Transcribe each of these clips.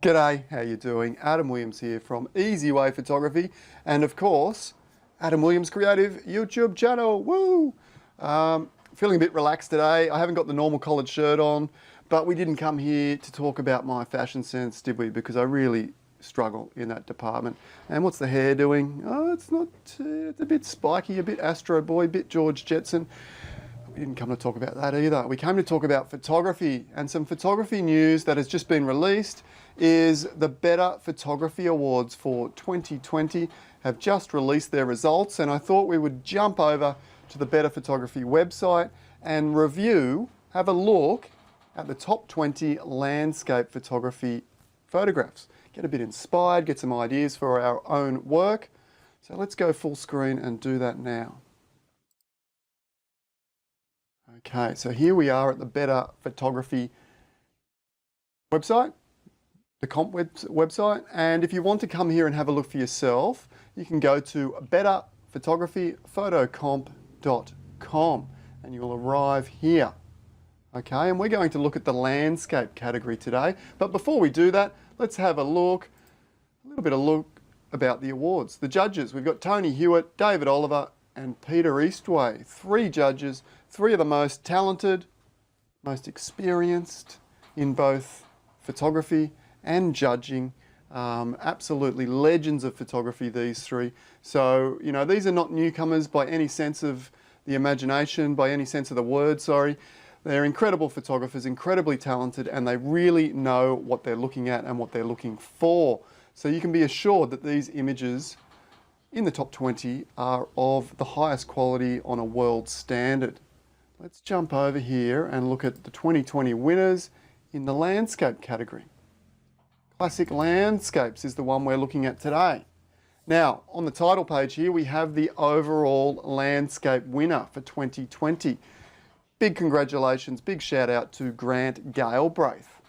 G'day, how you doing? Adam Williams here from Easy Way Photography, and of course, Adam Williams Creative YouTube channel. Woo! Feeling a bit relaxed today. I haven't got the normal collared shirt on, but we didn't come here to talk about my fashion sense, did we? Because I really struggle in that department. And what's the hair doing? Oh, it's not. It's a bit spiky, a bit Astro Boy, a bit George Jetson. We didn't come to talk about that either. We came to talk about photography, and some photography news that has just been released is the Better Photography Awards for 2020 have just released their results, and I thought we would jump over to the Better Photography website and review, have a look at the top 20 landscape photography photographs. Get a bit inspired, get some ideas for our own work. So let's go full screen and do that now. Okay, so here we are at the Better Photography website, the comp website, and if you want to come here and have a look for yourself, you can go to betterphotographyphotocomp.com and you'll arrive here. Okay, and we're going to look at the landscape category today, but before we do that, let's have a little bit of look about the awards. The judges, we've got Tony Hewitt, David Oliver, and Peter Eastway. 3 judges, 3 of the most talented, most experienced in both photography and judging. Absolutely legends of photography, these 3. So, you know, these are not newcomers by any sense of the imagination, by any sense of the word, sorry. They're incredible photographers, incredibly talented, and they really know what they're looking at and what they're looking for. So you can be assured that these images in the top 20 are of the highest quality on a world standard. Let's jump over here and look at the 2020 winners in the landscape category. Classic Landscapes is the one we're looking at today. Now, on the title page here, we have the overall landscape winner for 2020. Big congratulations, big shout out to Grant Galbraith,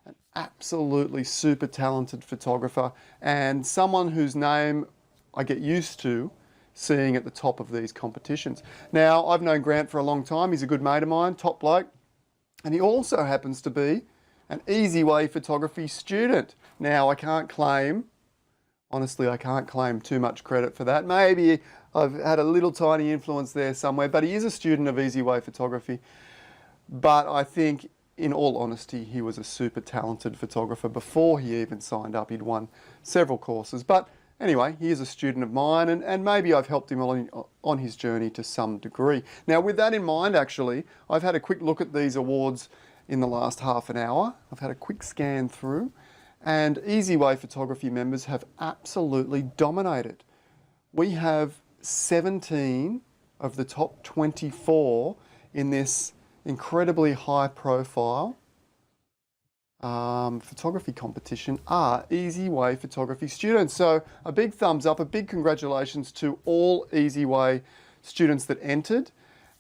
an absolutely super talented photographer and someone whose name I get used to seeing at the top of these competitions. Now, I've known Grant for a long time. He's a good mate of mine, top bloke. And he also happens to be an Easy Way Photography student. Now, I can't claim, honestly, I can't claim too much credit for that. Maybe I've had a little tiny influence there somewhere, but he is a student of Easy Way Photography. But I think, in all honesty, he was a super talented photographer before he even signed up. He'd won several courses. But anyway, he is a student of mine, and maybe I've helped him on his journey to some degree. Now, with that in mind, actually, I've had a quick look at these awards in the last half an hour. I've had a quick scan through, and Easy Way Photography members have absolutely dominated. We have 17 of the top 24 in this incredibly high-profile photography competition are Easy Way Photography students. So a big thumbs up, a big congratulations to all Easy Way students that entered.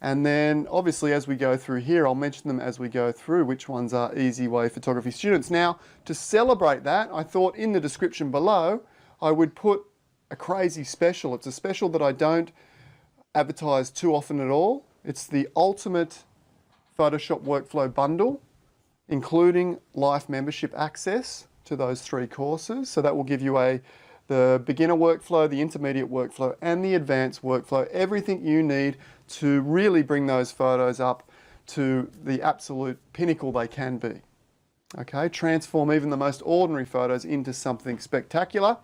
And then obviously as we go through here, I'll mention them as we go through which ones are Easy Way Photography students. Now, to celebrate that, I thought in the description below, I would put a crazy special. It's a special that I don't advertise too often at all. It's the ultimate Photoshop workflow bundle, including life membership access to those 3 courses. So that will give you the beginner workflow, the intermediate workflow, and the advanced workflow, everything you need to really bring those photos up to the absolute pinnacle they can be. Okay, transform even the most ordinary photos into something spectacular.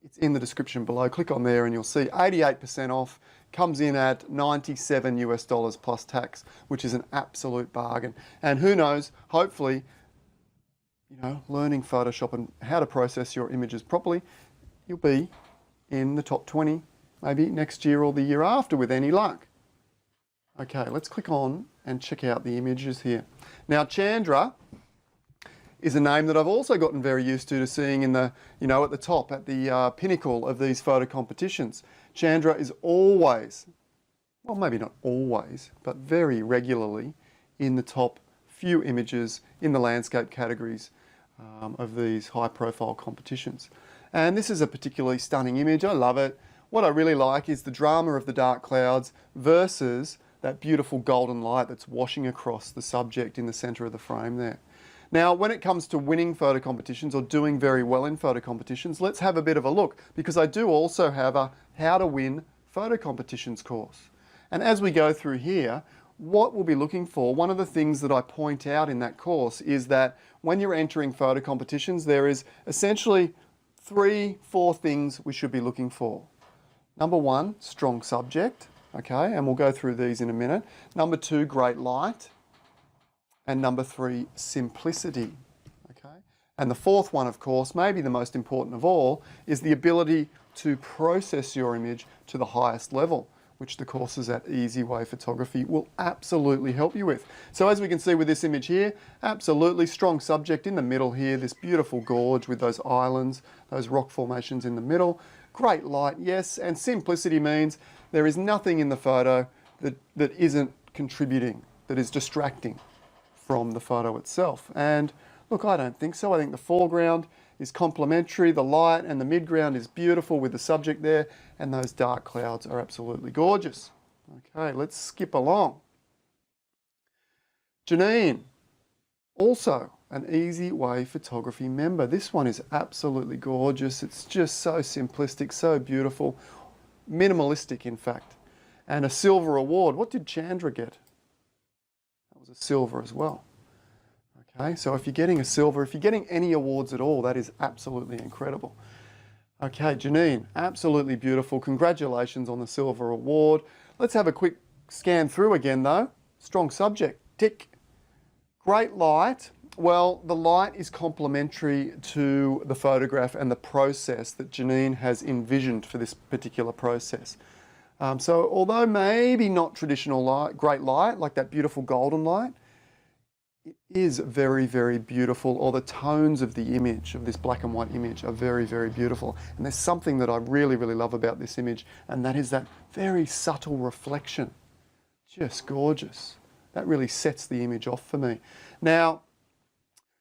It's in the description below. Click on there and you'll see 88% off. Comes in at $97 US plus tax, which is an absolute bargain. And who knows, hopefully, you know, learning Photoshop and how to process your images properly, you'll be in the top 20, maybe next year or the year after with any luck. Okay, let's click on and check out the images here. Now, Chandra is a name that I've also gotten very used to seeing in the, you know, at the top, at the pinnacle of these photo competitions. Chandra is always, well, maybe not always, but very regularly in the top few images in the landscape categories of these high-profile competitions. And this is a particularly stunning image. I love it. What I really like is the drama of the dark clouds versus that beautiful golden light that's washing across the subject in the center of the frame there. Now, when it comes to winning photo competitions or doing very well in photo competitions, let's have a bit of a look, because I do also have a how to win photo competitions course. And as we go through here, what we'll be looking for, one of the things that I point out in that course is that when you're entering photo competitions, there is essentially 3-4 things we should be looking for. Number 1, strong subject, okay, and we'll go through these in a minute. Number 2, great light. And number 3, simplicity, okay. And the fourth one, of course, maybe the most important of all, is the ability to process your image to the highest level, which the courses at Easy Way Photography will absolutely help you with. So as we can see with this image here, absolutely strong subject in the middle here, this beautiful gorge with those islands, those rock formations in the middle. Great light, yes, and simplicity means there is nothing in the photo that isn't contributing, that is distracting from the photo itself. And look, I don't think so. I think the foreground is complementary, the light and the midground is beautiful with the subject there, and those dark clouds are absolutely gorgeous. Okay, let's skip along. Janine, also an Easy Way Photography member. This one is absolutely gorgeous. It's just so simplistic, so beautiful, minimalistic in fact. And a silver award. What did Chandra get? That was a silver as well. Okay, so if you're getting a silver, if you're getting any awards at all, that is absolutely incredible. Okay, Janine, absolutely beautiful. Congratulations on the silver award. Let's have a quick scan through again though. Strong subject, tick. Great light. Well, the light is complementary to the photograph and the process that Janine has envisioned for this particular process. So although maybe not traditional light, great light, like that beautiful golden light, it is very, very beautiful, or the tones of the image, of this black and white image, are very, very beautiful. And there's something that I really, really love about this image, and that is that very subtle reflection. Just gorgeous. That really sets the image off for me. Now,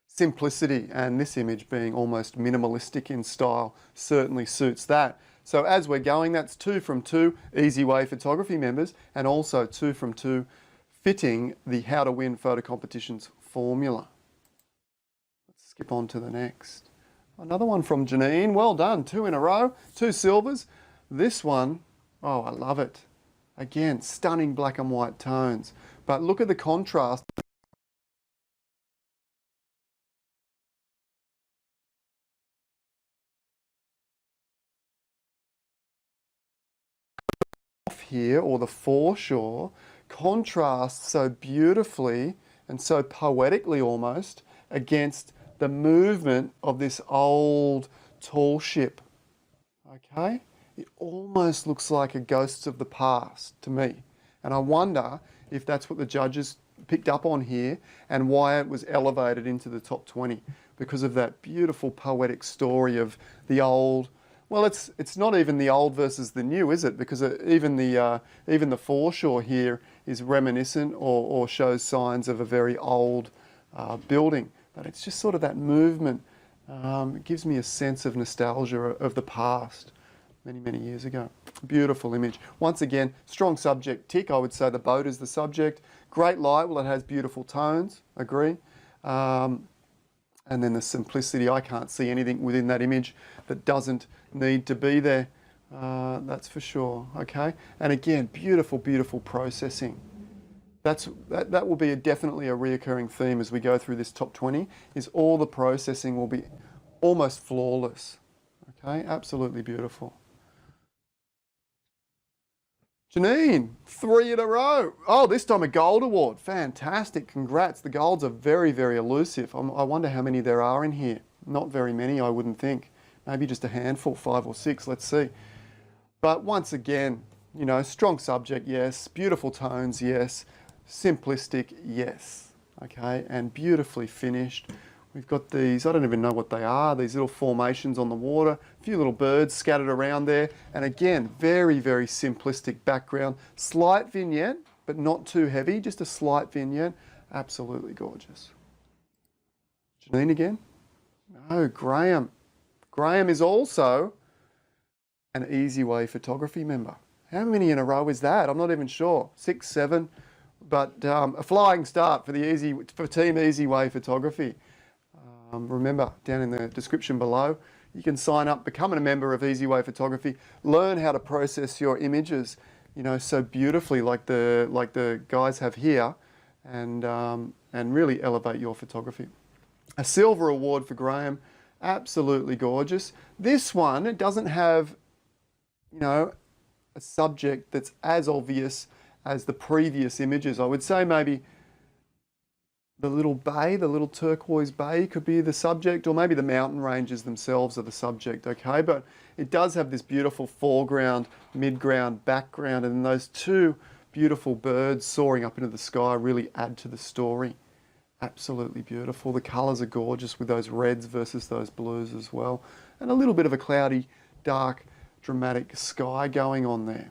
simplicity, and this image being almost minimalistic in style, certainly suits that. So as we're going, that's 2 from 2 Easy Way Photography members, and also 2 from 2 fitting the How to Win Photo Competitions formula. Let's skip on to the next. Another one from Janine. Well done, 2 in a row, 2 silvers. This one, oh, I love it. Again, stunning black and white tones. But look at the contrast. Here, or the foreshore, contrasts so beautifully and so poetically almost against the movement of this old tall ship. Okay? It almost looks like a Ghosts of the Past to me. And I wonder if that's what the judges picked up on here and why it was elevated into the top 20, because of that beautiful poetic story of the old. Well, it's not even the old versus the new, is it? Because even the foreshore here is reminiscent or shows signs of a very old building. But it's just sort of that movement. It gives me a sense of nostalgia of the past, many, many years ago. Beautiful image. Once again, strong subject tick. I would say the boat is the subject. Great light. Well, it has beautiful tones. Agree. And then the simplicity, I can't see anything within that image that doesn't need to be there. That's for sure, okay? And again, beautiful, beautiful processing. That will be definitely a reoccurring theme as we go through this top 20, is all the processing will be almost flawless, okay? Absolutely beautiful. Janine, 3 in a row. Oh, this time a gold award. Fantastic, congrats. The golds are very, very elusive. I wonder how many there are in here. Not very many, I wouldn't think. Maybe just a handful, 5 or 6, let's see. But once again, you know, strong subject, yes. Beautiful tones, yes. Simplistic, yes. Okay, and beautifully finished. We've got these, I don't even know what they are, these little formations on the water, a few little birds scattered around there. And again, very, very simplistic background. Slight vignette, but not too heavy, just a slight vignette. Absolutely gorgeous. Janine again? No, Graham. Graham is also an Easy Way Photography member. How many in a row is that? I'm not even sure. 6, 7, but a flying start for Team Easy Way Photography. Remember, down in the description below, you can sign up, become a member of Easy Way Photography, learn how to process your images, so beautifully like the guys have here, and really elevate your photography. A silver award for Graham, absolutely gorgeous. This one, it doesn't have, a subject that's as obvious as the previous images. I would say maybe the little bay, the little turquoise bay could be the subject, or maybe the mountain ranges themselves are the subject, okay? But it does have this beautiful foreground, midground, background, and those two beautiful birds soaring up into the sky really add to the story. Absolutely beautiful. The colours are gorgeous with those reds versus those blues as well. And a little bit of a cloudy, dark, dramatic sky going on there.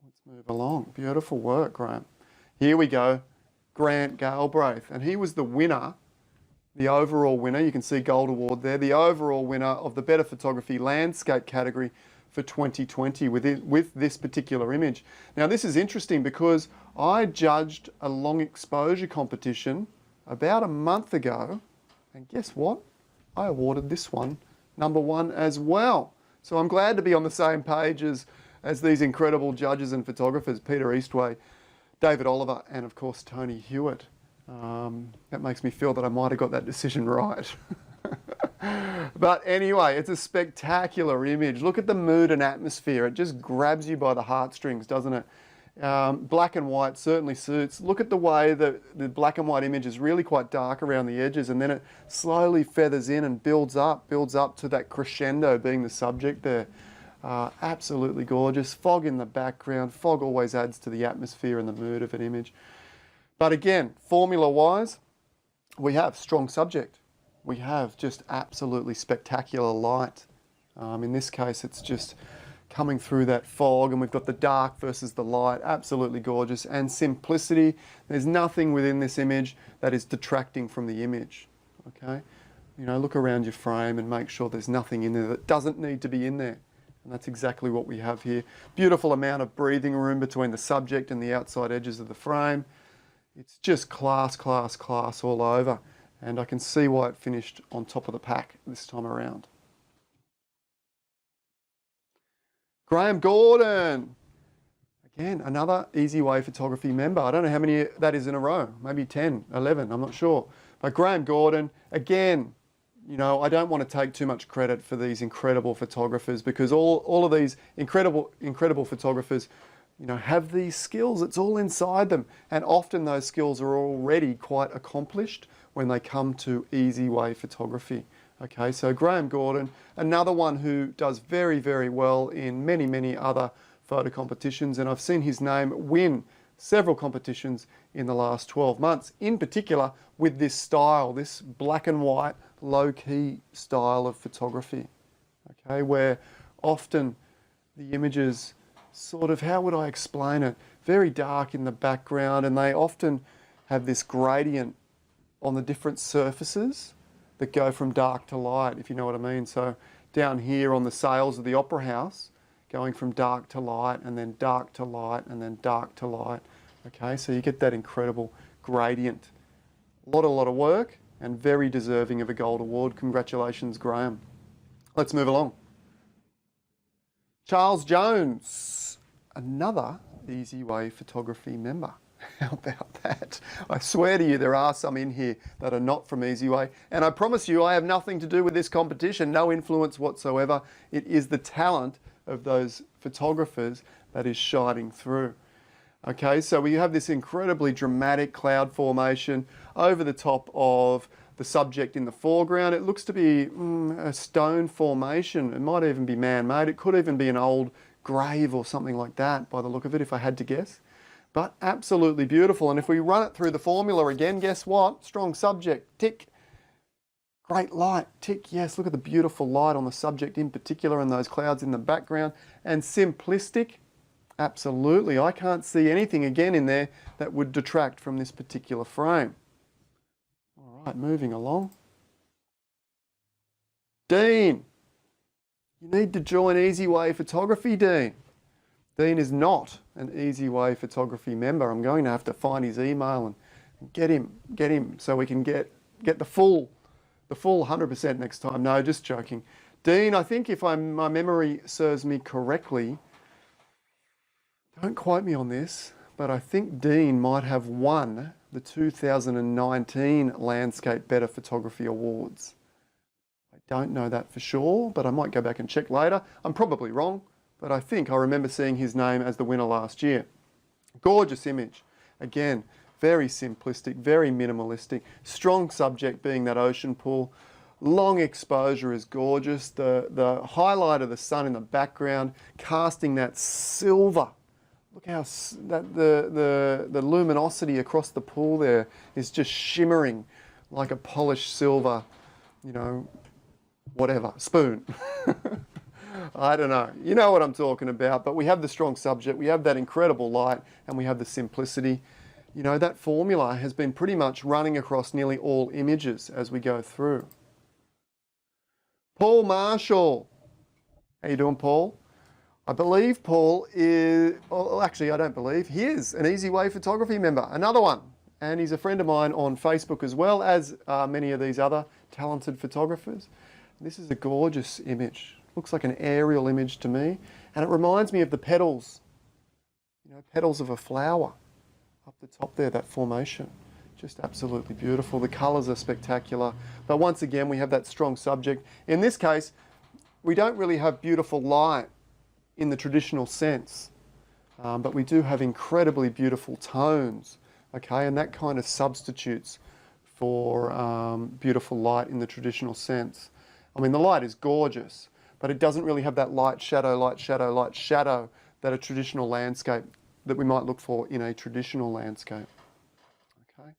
Let's move along. Beautiful work, Graham. Here we go. Grant Galbraith, and he was the winner, the overall winner. You can see Gold Award there, the overall winner of the Better Photography Landscape category for 2020 with this particular image. Now this is interesting because I judged a long exposure competition about a month ago, and guess what? I awarded this one #1 as well. So I'm glad to be on the same page as these incredible judges and photographers, Peter Eastway, David Oliver, and of course Tony Hewitt. That makes me feel that I might have got that decision right. But anyway, it's a spectacular image. Look at the mood and atmosphere. It just grabs you by the heartstrings, doesn't it? Black and white certainly suits. Look at the way that the black and white image is really quite dark around the edges, and then it slowly feathers in and builds up to that crescendo being the subject there. Absolutely gorgeous. Fog in the background. Fog always adds to the atmosphere and the mood of an image. But again, formula-wise, we have strong subject. We have just absolutely spectacular light. In this case, it's just coming through that fog, and we've got the dark versus the light. Absolutely gorgeous. And simplicity. There's nothing within this image that is detracting from the image. Okay? Look around your frame and make sure there's nothing in there that doesn't need to be in there. And that's exactly what we have here. Beautiful amount of breathing room between the subject and the outside edges of the frame. It's just class, class, class all over. And I can see why it finished on top of the pack this time around. Graham Gordon. Again, another Easy Way Photography member. I don't know how many that is in a row. Maybe 10, 11, I'm not sure. But Graham Gordon, again, I don't want to take too much credit for these incredible photographers, because all of these incredible photographers, have these skills. It's all inside them. And often those skills are already quite accomplished when they come to Easy Way Photography. Okay, so Graham Gordon, another one who does very, very well in many, many other photo competitions. And I've seen his name win several competitions in the last 12 months, in particular with this style, this black and white, low-key style of photography, okay, where often the images sort of, how would I explain it, very dark in the background, and they often have this gradient on the different surfaces that go from dark to light, if you know what I mean. So down here on the sails of the Opera House, going from dark to light, and then dark to light, and then dark to light. Okay, so you get that incredible gradient. A lot of work, and very deserving of a Gold Award. Congratulations, Graham. Let's move along. Charles Jones, another Easy Way Photography member. How about that? I swear to you, there are some in here that are not from Easy Way. And I promise you, I have nothing to do with this competition, no influence whatsoever. It is the talent of those photographers that is shining through. Okay, so we have this incredibly dramatic cloud formation over the top of the subject in the foreground. It looks to be a stone formation. It might even be man-made. It could even be an old grave or something like that by the look of it, if I had to guess. But absolutely beautiful. And if we run it through the formula again, guess what? Strong subject, tick. Great light, tick. Yes, look at the beautiful light on the subject in particular and those clouds in the background. And simplistic, absolutely. I can't see anything again in there that would detract from this particular frame. All right, moving along. Dean, you need to join Easy Way Photography, Dean. Dean is not an Easy Way Photography member. I'm going to have to find his email and get him so we can get the full the full 100% next time. No, just joking. Dean, I think if my memory serves me correctly, don't quote me on this, but I think Dean might have won the 2019 Landscape Better Photography Awards. I don't know that for sure, but I might go back and check later. I'm probably wrong, but I think I remember seeing his name as the winner last year. Gorgeous image. Again, very simplistic, very minimalistic. Strong subject being that ocean pool. Long exposure is gorgeous. The highlight of the sun in the background, casting that silver. Look how the luminosity across the pool there is just shimmering like a polished silver, you know, whatever, spoon. I don't know. You know what I'm talking about, but we have the strong subject, we have that incredible light, and we have the simplicity. You know, that formula has been pretty much running across nearly all images as we go through. Paul Marshall. How you doing, Paul? I believe Paul is, well, actually I don't believe, he is an Easy Way Photography member, another one. And he's a friend of mine on Facebook as well as many of these other talented photographers. This is a gorgeous image. Looks like an aerial image to me. And it reminds me of the petals, you know, petals of a flower up the top there, that formation. Just absolutely beautiful. The colours are spectacular. But once again, we have that strong subject. In this case, we don't really have beautiful light in the traditional sense, but we do have incredibly beautiful tones, okay, and that kind of substitutes for beautiful light in the traditional sense. I mean, the light is gorgeous, but it doesn't really have that light shadow, light shadow, light shadow that a traditional landscape, that we might look for in a traditional landscape. Okay,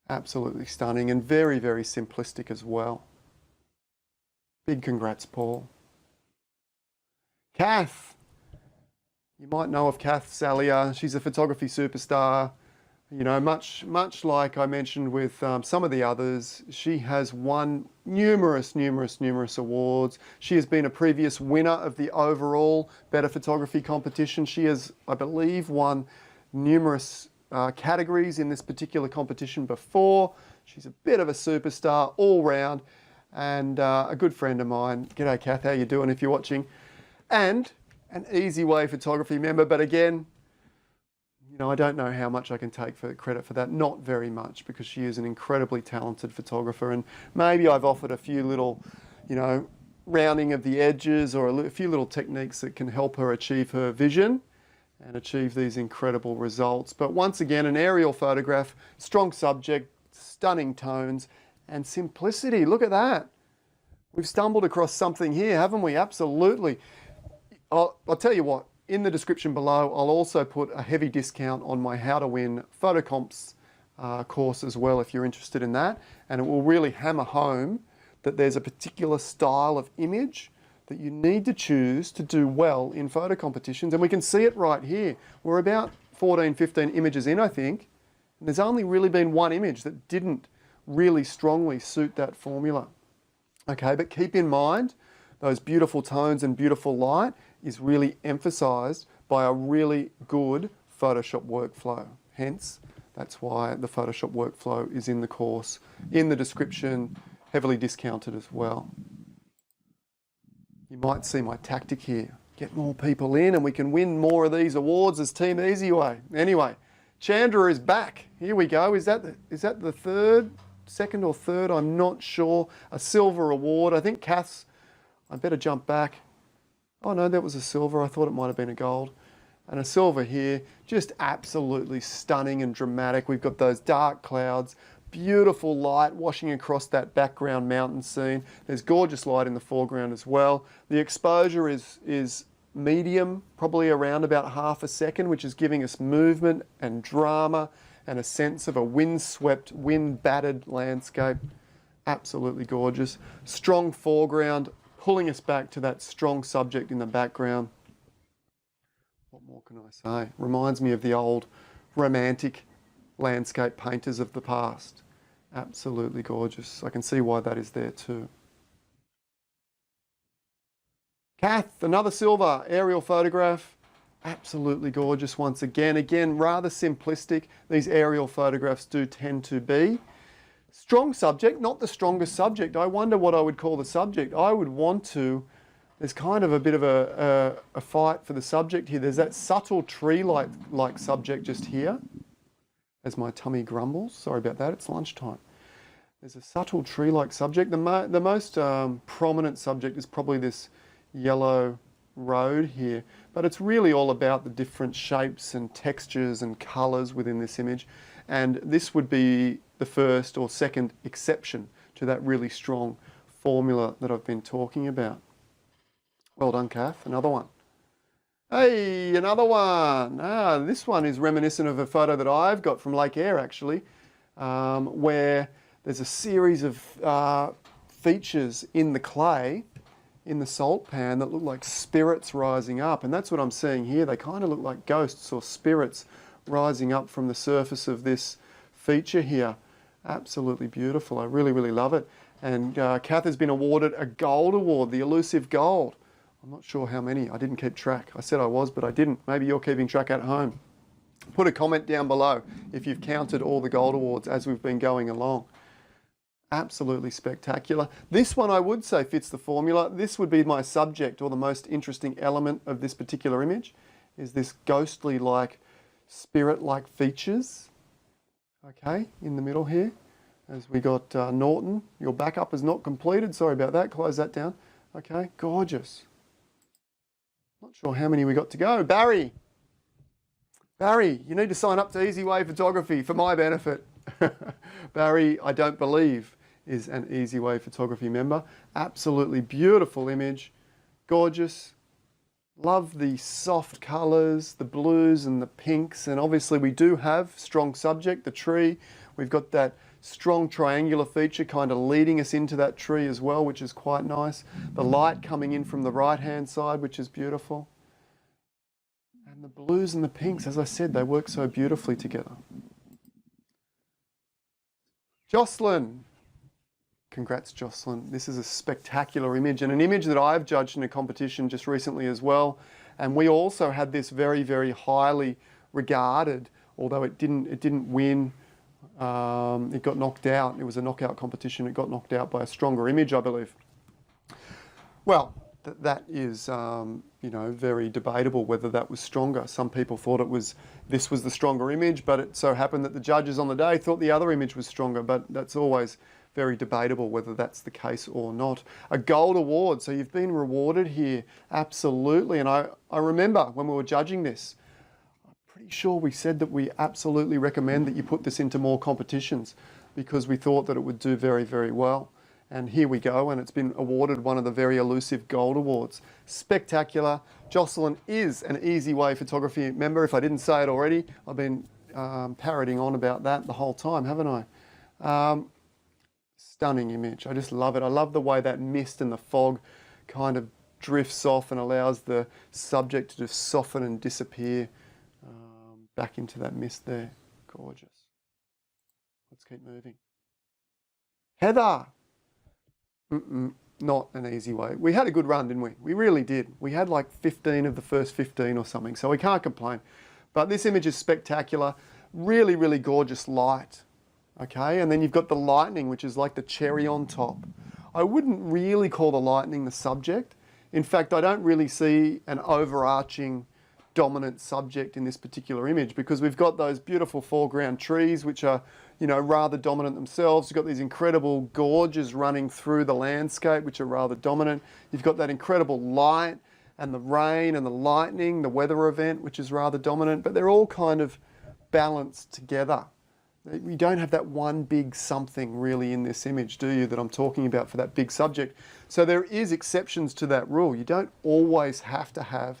absolutely stunning and very, very simplistic as well. Big congrats, Paul. Kath. You might know of Kath Salia. She's a photography superstar. You know, much like I mentioned with some of the others, she has won numerous awards. She has been a previous winner of the overall Better Photography competition. She has, I believe, won numerous categories in this particular competition before. She's a bit of a superstar all round and a good friend of mine. G'day, Kath, how you doing if you're watching? And an Easy Way Photography member, but again, you know, I don't know how much I can take for credit for that. Not very much, because she is an incredibly talented photographer, and maybe I've offered a few little, you know, rounding of the edges or a few little techniques that can help her achieve her vision and achieve these incredible results. But once again, an aerial photograph, strong subject, stunning tones, and simplicity. Look at that. We've stumbled across something here, haven't we? Absolutely. I'll tell you what, in the description below, I'll also put a heavy discount on my How to Win Photocomps course as well, if you're interested in that. And it will really hammer home that there's a particular style of image that you need to choose to do well in photo competitions. And we can see it right here. We're about 14, 15 images in, I think. And there's only really been one image that didn't really strongly suit that formula. Okay, but keep in mind, those beautiful tones and beautiful light is really emphasized by a really good Photoshop workflow. Hence, that's why the Photoshop workflow is in the course, in the description, heavily discounted as well. You might see my tactic here. Get more people in and we can win more of these awards as Team Easy Way. Anyway, Chandra is back. Here we go. Is that the third, second or third? I'm not sure. A silver award. I think Kath's, I better jump back. Oh no, that was a silver. I thought it might have been a gold. And a silver here, just absolutely stunning and dramatic. We've got those dark clouds, beautiful light washing across that background mountain scene. There's gorgeous light in the foreground as well. The exposure is medium, probably around about half a second, which is giving us movement and drama and a sense of a windswept, wind-battered landscape. Absolutely gorgeous. Strong foreground, pulling us back to that strong subject in the background. What more can I say? Reminds me of the old romantic landscape painters of the past. Absolutely gorgeous. I can see why that is there too. Kath, another silver aerial photograph. Absolutely gorgeous once again. Again, rather simplistic. These aerial photographs do tend to be. Strong subject, not the strongest subject. I wonder what I would call the subject. I would want to, there's kind of a bit of a fight for the subject here. There's that subtle tree-like subject just here, as my tummy grumbles. Sorry about that, it's lunchtime. There's a subtle tree-like subject. The most prominent subject is probably this yellow road here, but it's really all about the different shapes and textures and colours within this image. And this would be the first or second exception to that really strong formula that I've been talking about. Well done, Kath. Another one. Hey, another one. This one is reminiscent of a photo that I've got from Lake Eyre, actually, where there's a series of features in the clay, in the salt pan, that look like spirits rising up. And that's what I'm seeing here. They kind of look like ghosts or spirits rising up from the surface of this feature here. Absolutely beautiful. I really, really love it. And Kath has been awarded a gold award, the elusive gold. I'm not sure how many. I didn't keep track. I said I was, but I didn't. Maybe you're keeping track at home. Put a comment down below if you've counted all the gold awards as we've been going along. Absolutely spectacular. This one I would say fits the formula. This would be my subject, or the most interesting element of this particular image, is this ghostly-like, spirit-like features. Okay, in the middle here, as we got Norton. Your backup is not completed. Sorry about that. Close that down. Okay, gorgeous. Not sure how many we got to go. Barry, you need to sign up to Easy Way Photography for my benefit. Barry, I don't believe, is an Easy Way Photography member. Absolutely beautiful image. Gorgeous. Love the soft colours, the blues and the pinks. And obviously we do have strong subject, the tree. We've got that strong triangular feature kind of leading us into that tree as well, which is quite nice. The light coming in from the right-hand side, which is beautiful. And the blues and the pinks, as I said, they work so beautifully together. Jocelyn. Congrats, Jocelyn. This is a spectacular image, and an image that I've judged in a competition just recently as well. And we also had this very, very highly regarded, although it didn't win. It got knocked out. It was a knockout competition. It got knocked out by a stronger image, I believe. Well, that is, you know, very debatable whether that was stronger. Some people thought this was the stronger image, but it so happened that the judges on the day thought the other image was stronger. But that's always very debatable whether that's the case or not. A gold award, so you've been rewarded here, absolutely. And I remember when we were judging this, I'm pretty sure we said that we absolutely recommend that you put this into more competitions because we thought that it would do very, very well. And here we go, and it's been awarded one of the very elusive gold awards. Spectacular. Jocelyn is an Easy Way Photography member. If I didn't say it already, I've been parroting on about that the whole time, haven't I? Stunning image. I just love it. I love the way that mist and the fog kind of drifts off and allows the subject to just soften and disappear back into that mist there. Gorgeous. Let's keep moving. Heather. Not an easy way. We had a good run, didn't we? We really did. We had like 15 of the first 15 or something, so we can't complain. But this image is spectacular. Really, really gorgeous light. Okay, and then you've got the lightning, which is like the cherry on top. I wouldn't really call the lightning the subject. In fact, I don't really see an overarching dominant subject in this particular image because we've got those beautiful foreground trees, which are, you know, rather dominant themselves. You've got these incredible gorges running through the landscape, which are rather dominant. You've got that incredible light and the rain and the lightning, the weather event, which is rather dominant, but they're all kind of balanced together. You don't have that one big something really in this image, do you, that I'm talking about for that big subject. So there is exceptions to that rule. You don't always have to have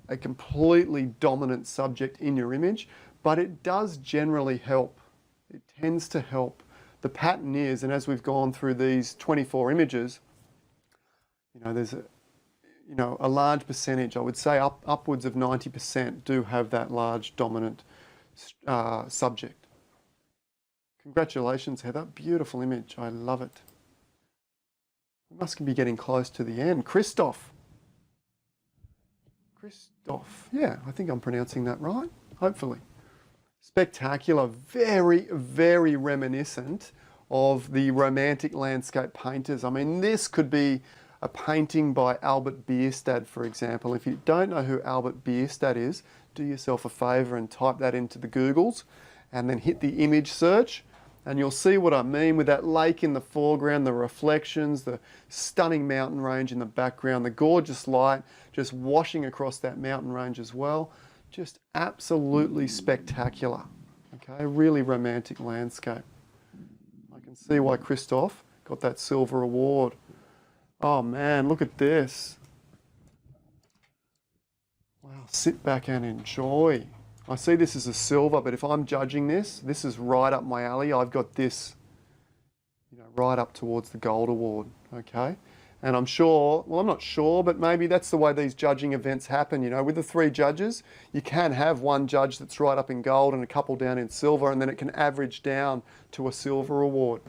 a completely dominant subject in your image, but it does generally help. It tends to help. The pattern is, and as we've gone through these 24 images, you know, there's a large percentage, I would say upwards of 90% do have that large dominant subject. Congratulations, Heather. Beautiful image. I love it. We must be getting close to the end. Christoph. Yeah, I think I'm pronouncing that right. Hopefully. Spectacular. Very, very reminiscent of the romantic landscape painters. I mean, this could be a painting by Albert Bierstadt, for example. If you don't know who Albert Bierstadt is, do yourself a favour and type that into the Googles and then hit the image search, and you'll see what I mean with that lake in the foreground, the reflections, the stunning mountain range in the background, the gorgeous light just washing across that mountain range as well. Just absolutely spectacular. Okay, really romantic landscape. I can see why Christoph got that silver award. Oh man, look at this. Wow, sit back and enjoy. I see this as a silver, but if I'm judging this, this is right up my alley. I've got this, right up towards the gold award, okay? And I'm sure, well, I'm not sure, but maybe that's the way these judging events happen. With the 3 judges, you can have one judge that's right up in gold and a couple down in silver, and then it can average down to a silver award.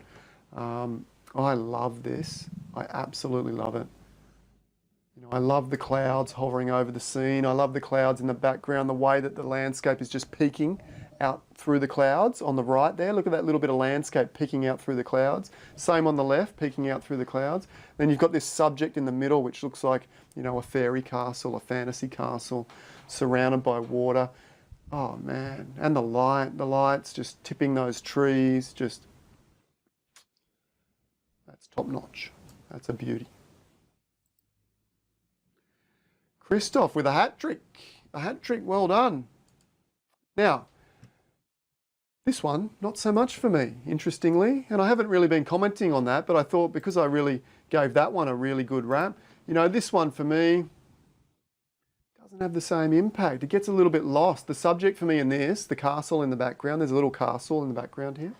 I love this. I absolutely love it. I love the clouds hovering over the scene. I love the clouds in the background, the way that the landscape is just peeking out through the clouds on the right there. Look at that little bit of landscape peeking out through the clouds. Same on the left, peeking out through the clouds. Then you've got this subject in the middle, which looks like, a fairy castle, a fantasy castle, surrounded by water. Oh man, and the light's just tipping those trees, that's top notch. That's a beauty. Christoph with a hat trick. A hat trick, well done. Now, this one, not so much for me, interestingly, and I haven't really been commenting on that, but I thought because I really gave that one a really good rap, this one for me doesn't have the same impact. It gets a little bit lost. The subject for me in this, the castle in the background, there's a little castle in the background here.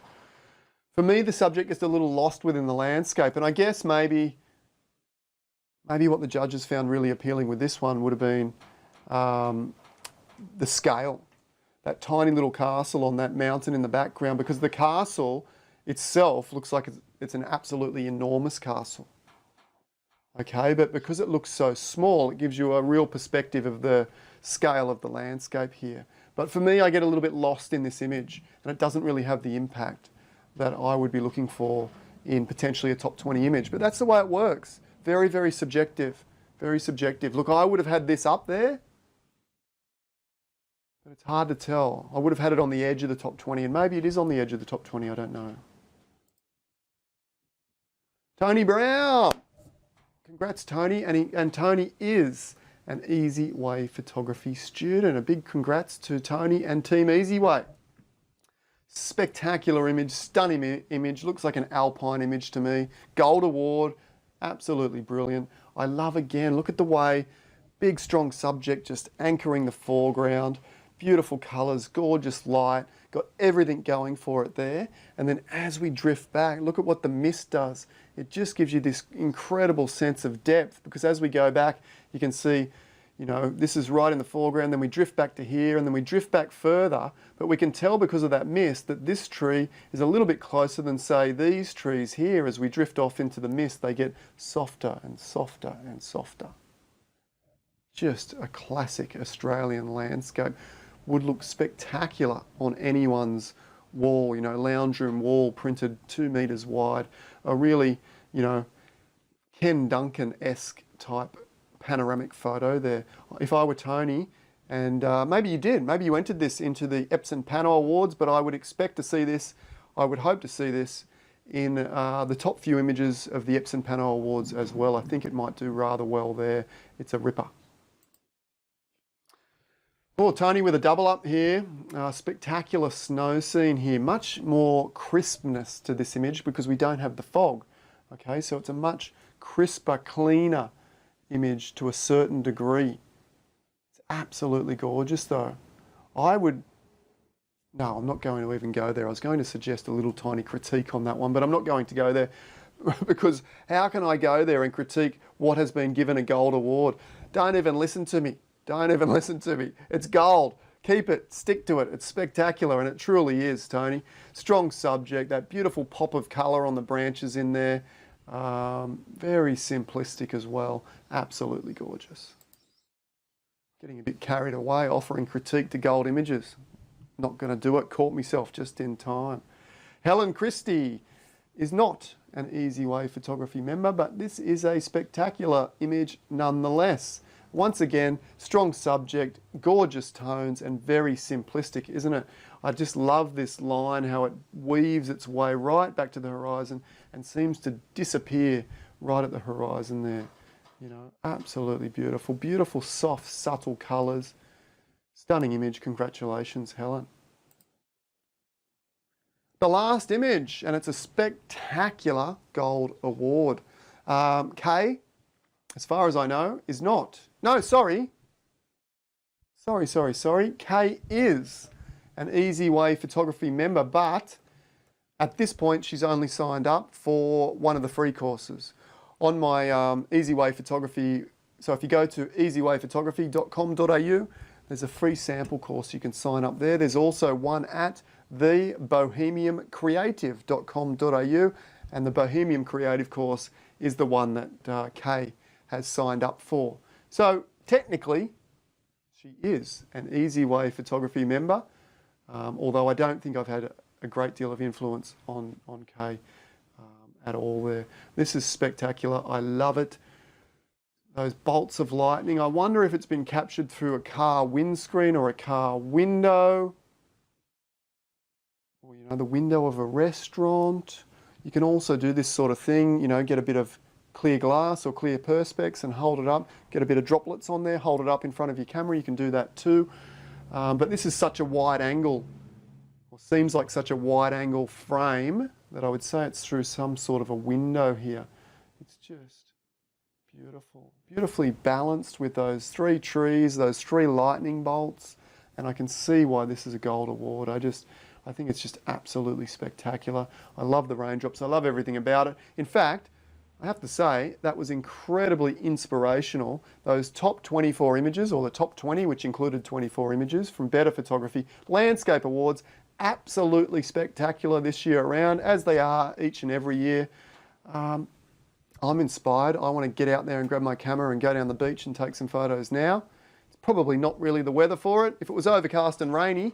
For me, the subject gets a little lost within the landscape, and I guess maybe what the judges found really appealing with this one would have been the scale. That tiny little castle on that mountain in the background, because the castle itself looks like it's an absolutely enormous castle. Okay, but because it looks so small, it gives you a real perspective of the scale of the landscape here. But for me, I get a little bit lost in this image, and it doesn't really have the impact that I would be looking for in potentially a top 20 image. But that's the way it works. Very, very subjective. Very subjective. Look, I would have had this up there, but it's hard to tell. I would have had it on the edge of the top 20, and maybe it is on the edge of the top 20, I don't know. Tony Brown! Congrats, Tony. And Tony is an Easy Way photography student. A big congrats to Tony and Team Easy Way. Spectacular image, stunning image. Looks like an alpine image to me. Gold award. Absolutely brilliant. I love, again, look at the way, big strong subject just anchoring the foreground, beautiful colours, gorgeous light, got everything going for it there. And then as we drift back, look at what the mist does. It just gives you this incredible sense of depth, because as we go back, you can see, this is right in the foreground, then we drift back to here, and then we drift back further, but we can tell because of that mist that this tree is a little bit closer than, say, these trees here. As we drift off into the mist, they get softer and softer and softer. Just a classic Australian landscape. Would look spectacular on anyone's wall, lounge room wall printed 2 meters wide. A really, Ken Duncan-esque type panoramic photo there. If I were Tony, and maybe you did, maybe you entered this into the Epson Pano Awards, but I would expect to see this, I would hope to see this in the top few images of the Epson Pano Awards as well. I think it might do rather well there. It's a ripper. Oh, Tony with a double up here. Spectacular snow scene here. Much more crispness to this image because we don't have the fog. Okay, so it's a much crisper, cleaner image to a certain degree. It's absolutely gorgeous though. No, I'm not going to even go there. I was going to suggest a little tiny critique on that one, but I'm not going to go there because how can I go there and critique what has been given a gold award? Don't even listen to me. Don't even listen to me. It's gold. Keep it, stick to it. It's spectacular, and it truly is, Tony. Strong subject, that beautiful pop of colour on the branches in there. Very simplistic as well. Absolutely gorgeous. Getting a bit carried away, offering critique to gold images. Not going to do it. Caught myself just in time. Helen Christie. is not an Easy Way Photography member, but this is a spectacular image nonetheless. Once again, strong subject, gorgeous tones, and very simplistic, isn't it? I just love this line, how it weaves its way right back to the horizon and seems to disappear right at the horizon there. You know, absolutely beautiful. Beautiful, soft, subtle colours. Stunning image. Congratulations, Helen. The last image, and it's a spectacular gold award. Kay, as far as I know, is not. No, sorry. Kay is an Easy Way Photography member, but at this point she's only signed up for one of the free courses on my Easy Way Photography. So if you go to easywayphotography.com.au, there's a free sample course you can sign up there. There's also one at thebohemiumcreative.com.au, and the Bohemium Creative course is the one that Kay has signed up for. So technically, she is an Easy Way Photography member, although I don't think I've had a great deal of influence on Kay at all there. This is spectacular. I love it. Those bolts of lightning. I wonder if it's been captured through a car windscreen or a car window, or, you know, the window of a restaurant. You can also do this sort of thing, you know, get a bit of clear glass or clear perspex and hold it up, get a bit of droplets on there, hold it up in front of your camera. You can do that too. But this is such a wide angle, or seems like such a wide angle frame, that I would say it's through some sort of a window here. It's just beautiful. Beautifully balanced with those three trees, those three lightning bolts, and I can see why this is a gold award. I think it's just absolutely spectacular. I love the raindrops. I love everything about it. In fact, I have to say that was incredibly inspirational. Those top 24 images, or the top 20, which included 24 images from Better Photography Landscape Awards, absolutely spectacular this year around, as they are each and every year. I'm inspired. I want to get out there and grab my camera and go down the beach and take some photos now. It's probably not really the weather for it. If it was overcast and rainy,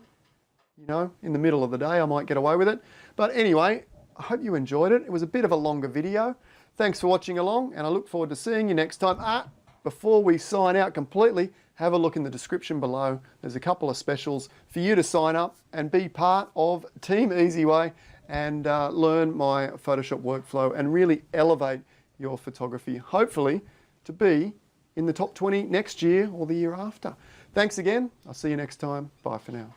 you know, in the middle of the day, I might get away with it. But anyway, I hope you enjoyed it. It was a bit of a longer video. Thanks for watching along, and I look forward to seeing you next time. Before we sign out completely, have a look in the description below. There's a couple of specials for you to sign up and be part of Team Easy Way and learn my Photoshop workflow and really elevate your photography, hopefully to be in the top 20 next year or the year after. Thanks again. I'll see you next time. Bye for now.